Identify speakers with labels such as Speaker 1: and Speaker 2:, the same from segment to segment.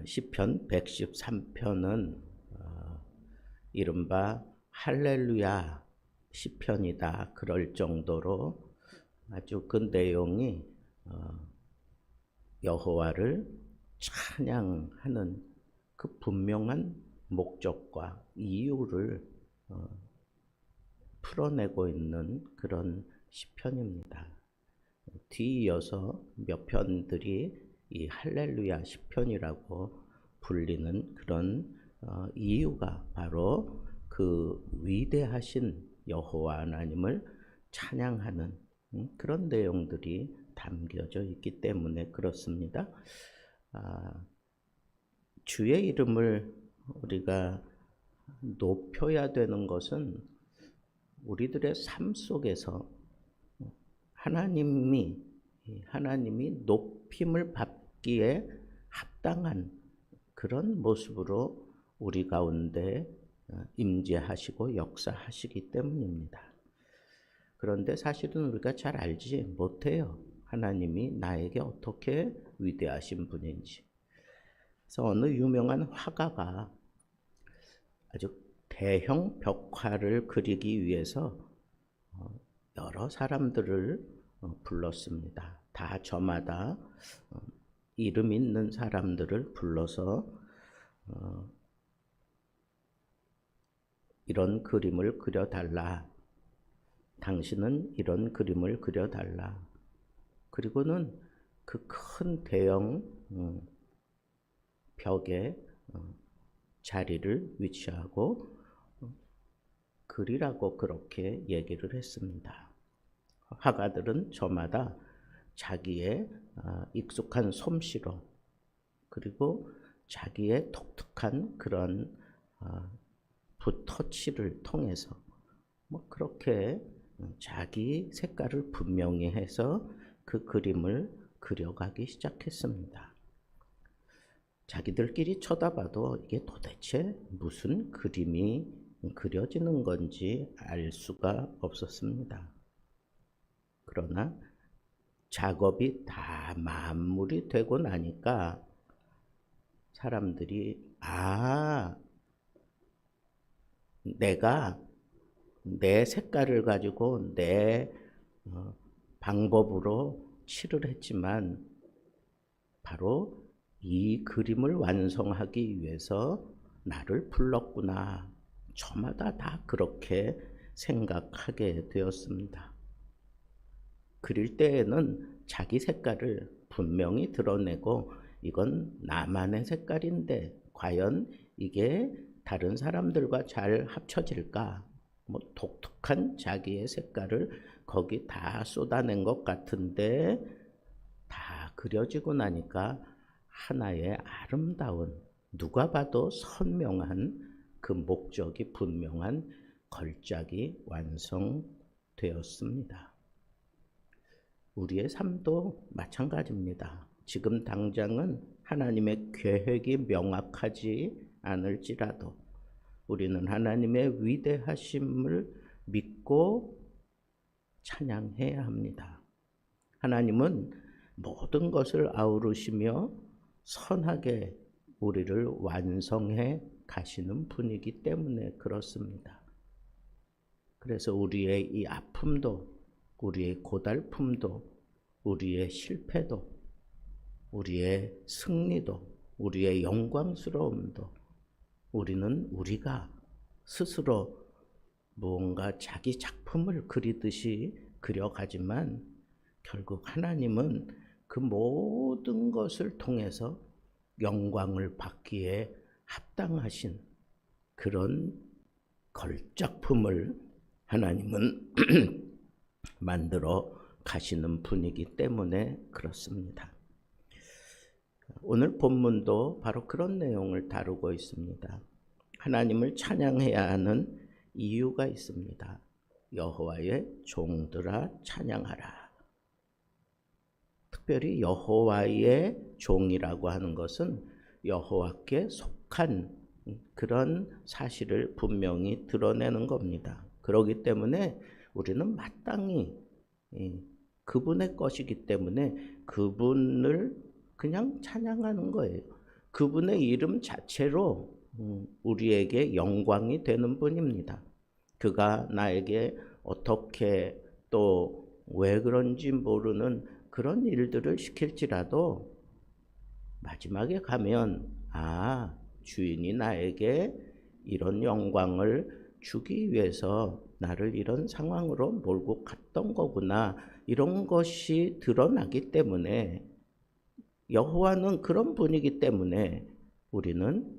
Speaker 1: 시편 113편은 이른바 할렐루야 시편이다 그럴 정도로 아주 그 내용이 여호와를 찬양하는 그 분명한 목적과 이유를 풀어내고 있는 그런 시편입니다. 뒤이어서 몇 편들이 이 할렐루야 시편이라고 불리는 그런 이유가 바로 그 위대하신 여호와 하나님을 찬양하는 그런 내용들이 담겨져 있기 때문에 그렇습니다. 주의 이름을 우리가 높여야 되는 것은 우리들의 삶 속에서 하나님이 높임을 받기에 합당한 그런 모습으로 우리 가운데 임재하시고 역사하시기 때문입니다. 그런데 사실은 우리가 잘 알지 못해요. 하나님이 나에게 어떻게 위대하신 분인지. 그래서 어느 유명한 화가가 아주 대형 벽화를 그리기 위해서 여러 사람들을 불렀습니다. 다 저마다 이름 있는 사람들을 불러서 이런 그림을 그려달라. 당신은 이런 그림을 그려달라. 그리고는 그 큰 대형 벽에 자리를 위치하고 그리라고 그렇게 얘기를 했습니다. 화가들은 저마다 자기의 익숙한 솜씨로 그리고 자기의 독특한 그런 붓터치를 통해서 그렇게 자기 색깔을 분명히 해서 그 그림을 그려가기 시작했습니다. 자기들끼리 쳐다봐도 이게 도대체 무슨 그림이 그려지는 건지 알 수가 없었습니다. 그러나 작업이 다 마무리 되고 나니까 사람들이 내가 내 색깔을 가지고 내 방법으로 칠을 했지만 바로 이 그림을 완성하기 위해서 나를 불렀구나. 저마다 다 그렇게 생각하게 되었습니다. 그릴 때에는 자기 색깔을 분명히 드러내고 이건 나만의 색깔인데 과연 이게 다른 사람들과 잘 합쳐질까? 독특한 자기의 색깔을 거기 다 쏟아낸 것 같은데 다 그려지고 나니까 하나의 아름다운 누가 봐도 선명한 그 목적이 분명한 걸작이 완성되었습니다. 우리의 삶도 마찬가지입니다. 지금 당장은 하나님의 계획이 명확하지 않을지라도 우리는 하나님의 위대하심을 믿고 찬양해야 합니다. 하나님은 모든 것을 아우르시며 선하게 우리를 완성해 가시는 분이기 때문에 그렇습니다. 그래서 우리의 이 아픔도, 우리의 고달픔도, 우리의 실패도, 우리의 승리도, 우리의 영광스러움도 우리는 우리가 스스로 무언가 자기 작품을 그리듯이 그려가지만 결국 하나님은 그 모든 것을 통해서 영광을 받기에 합당하신 그런 걸작품을 하나님은 만들어 가시는 분이기 때문에 그렇습니다. 오늘 본문도 바로 그런 내용을 다루고 있습니다. 하나님을 찬양해야 하는 이유가 있습니다. 여호와의 종들아 찬양하라. 특별히 여호와의 종이라고 하는 것은 여호와께 속한 그런 사실을 분명히 드러내는 겁니다. 그렇기 때문에 우리는 마땅히 그분의 것이기 때문에 그분을 그냥 찬양하는 거예요. 그분의 이름 자체로 우리에게 영광이 되는 분입니다. 그가 나에게 어떻게 또 왜 그런지 모르는 그런 일들을 시킬지라도 마지막에 가면 주인이 나에게 이런 영광을 주기 위해서 나를 이런 상황으로 몰고 갔던 거구나, 이런 것이 드러나기 때문에, 여호와는 그런 분이기 때문에 우리는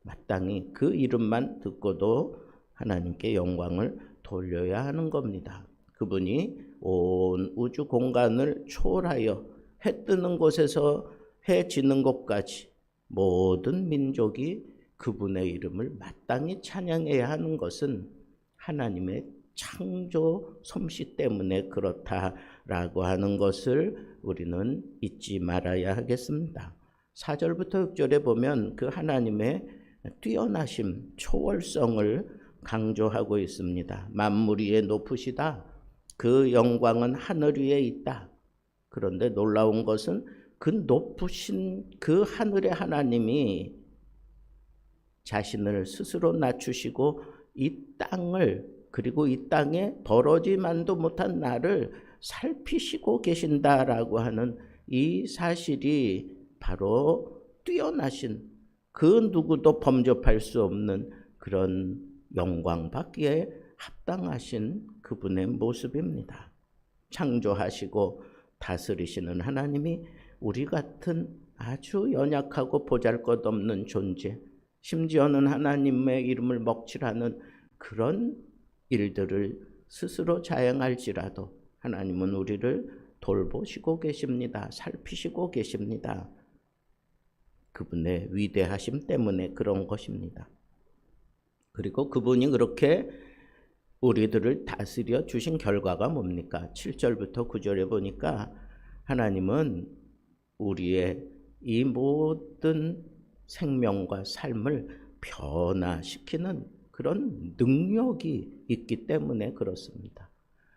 Speaker 1: 마땅히 그 이름만 듣고도 하나님께 영광을 돌려야 하는 겁니다. 그분이 온 우주 공간을 초월하여 해 뜨는 곳에서 해 지는 곳까지 모든 민족이 그분의 이름을 마땅히 찬양해야 하는 것은 하나님의 창조 솜씨 때문에 그렇다라고 하는 것을 우리는 잊지 말아야 하겠습니다. 4절부터 6절에 보면 그 하나님의 뛰어나심, 초월성을 강조하고 있습니다. 만물 위에 높으시다. 그 영광은 하늘 위에 있다. 그런데 놀라운 것은 그 높으신 그 하늘의 하나님이 자신을 스스로 낮추시고 이 땅을, 그리고 이 땅에 벌어지만도 못한 나를 살피시고 계신다라고 하는 이 사실이 바로 뛰어나신, 그 누구도 범접할 수 없는 그런 영광받기에 합당하신 그분의 모습입니다. 창조하시고 다스리시는 하나님이 우리 같은 아주 연약하고 보잘것없는 존재, 심지어는 하나님의 이름을 먹칠하는 그런 일들을 스스로 자행할지라도 하나님은 우리를 돌보시고 계십니다. 살피시고 계십니다. 그분의 위대하심 때문에 그런 것입니다. 그리고 그분이 그렇게 우리들을 다스려 주신 결과가 뭡니까? 7절부터 9절에 보니까 하나님은 우리의 이 모든 생명과 삶을 변화시키는 그런 능력이 있기 때문에 그렇습니다.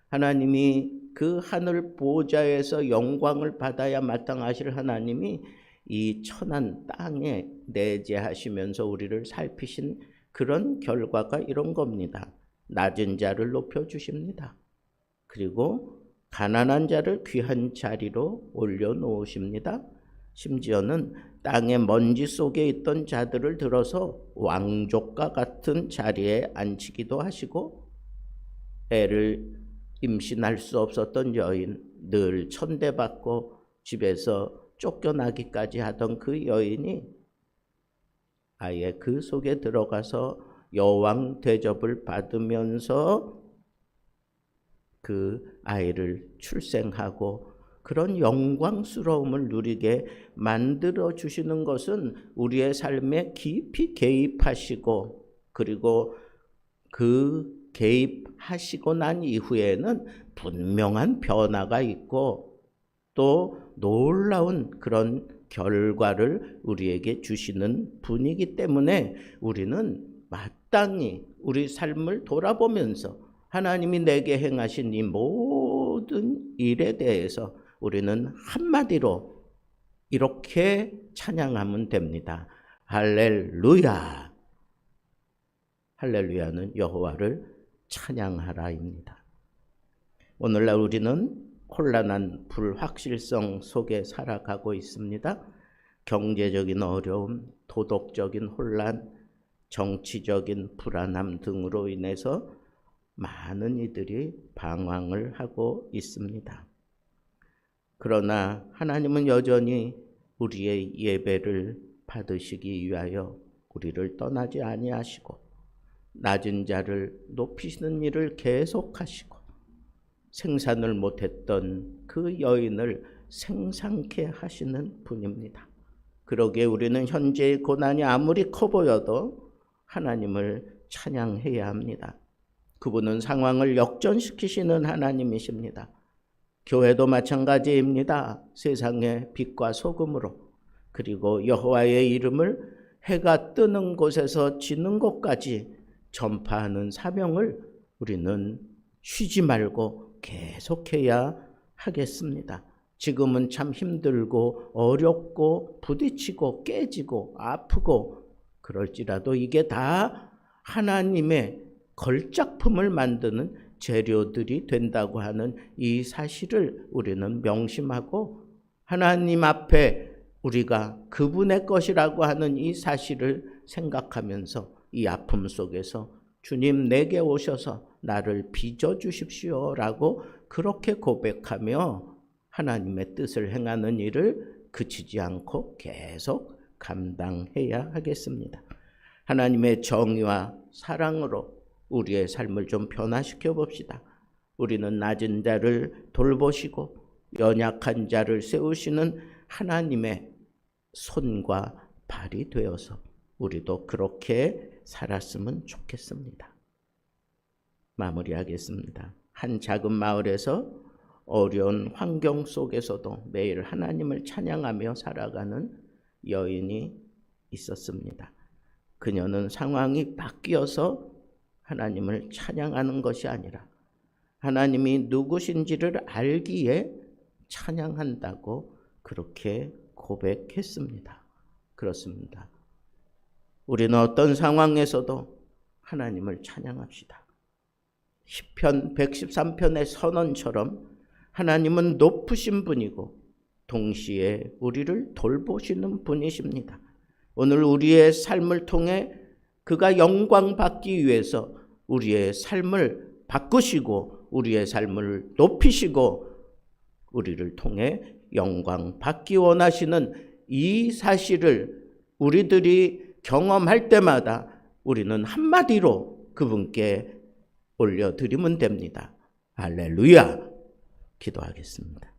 Speaker 1: 하나님이 그 하늘 보좌에서 영광을 받아야 마땅하실 하나님이 이 천한 땅에 내재하시면서 우리를 살피신 그런 결과가 이런 겁니다. 낮은 자를 높여주십니다. 그리고 가난한 자를 귀한 자리로 올려놓으십니다. 심지어는 땅의 먼지 속에 있던 자들을 들어서 왕족과 같은 자리에 앉히기도 하시고, 애를 임신할 수 없었던 여인, 늘 천대받고 집에서 쫓겨나기까지 하던 그 여인이 아예 그 속에 들어가서 여왕 대접을 받으면서 그 아이를 출생하고 그런 영광스러움을 누리게 만들어 주시는 것은 우리의 삶에 깊이 개입하시고, 그리고 그 개입하시고 난 이후에는 분명한 변화가 있고 또 놀라운 그런 결과를 우리에게 주시는 분이기 때문에 우리는 마땅히 우리 삶을 돌아보면서 하나님이 내게 행하신 이 모든 일에 대해서 우리는 한마디로 이렇게 찬양하면 됩니다. 할렐루야. 할렐루야는 여호와를 찬양하라입니다. 오늘날 우리는 혼란한 불확실성 속에 살아가고 있습니다. 경제적인 어려움, 도덕적인 혼란, 정치적인 불안함 등으로 인해서 많은 이들이 방황을 하고 있습니다. 그러나 하나님은 여전히 우리의 예배를 받으시기 위하여 우리를 떠나지 아니하시고 낮은 자를 높이시는 일을 계속하시고 생산을 못했던 그 여인을 생산케 하시는 분입니다. 그러기에 우리는 현재의 고난이 아무리 커 보여도 하나님을 찬양해야 합니다. 그분은 상황을 역전시키시는 하나님이십니다. 교회도 마찬가지입니다. 세상의 빛과 소금으로, 그리고 여호와의 이름을 해가 뜨는 곳에서 지는 곳까지 전파하는 사명을 우리는 쉬지 말고 계속해야 하겠습니다. 지금은 참 힘들고 어렵고 부딪히고 깨지고 아프고 그럴지라도 이게 다 하나님의 걸작품을 만드는 재료들이 된다고 하는 이 사실을 우리는 명심하고 하나님 앞에 우리가 그분의 것이라고 하는 이 사실을 생각하면서 이 아픔 속에서 주님 내게 오셔서 나를 빚어주십시오 라고 그렇게 고백하며 하나님의 뜻을 행하는 일을 그치지 않고 계속 감당해야 하겠습니다. 하나님의 정의와 사랑으로 우리의 삶을 좀 변화시켜 봅시다. 우리는 낮은 자를 돌보시고 연약한 자를 세우시는 하나님의 손과 발이 되어서 우리도 그렇게 살았으면 좋겠습니다. 마무리하겠습니다. 한 작은 마을에서 어려운 환경 속에서도 매일 하나님을 찬양하며 살아가는 여인이 있었습니다. 그녀는 상황이 바뀌어서 하나님을 찬양하는 것이 아니라 하나님이 누구신지를 알기에 찬양한다고 그렇게 고백했습니다. 그렇습니다. 우리는 어떤 상황에서도 하나님을 찬양합시다. 시편 113편의 선언처럼 하나님은 높으신 분이고 동시에 우리를 돌보시는 분이십니다. 오늘 우리의 삶을 통해 그가 영광 받기 위해서 우리의 삶을 바꾸시고 우리의 삶을 높이시고 우리를 통해 영광 받기 원하시는 이 사실을 우리들이 경험할 때마다 우리는 한마디로 그분께 올려드리면 됩니다. 할렐루야! 기도하겠습니다.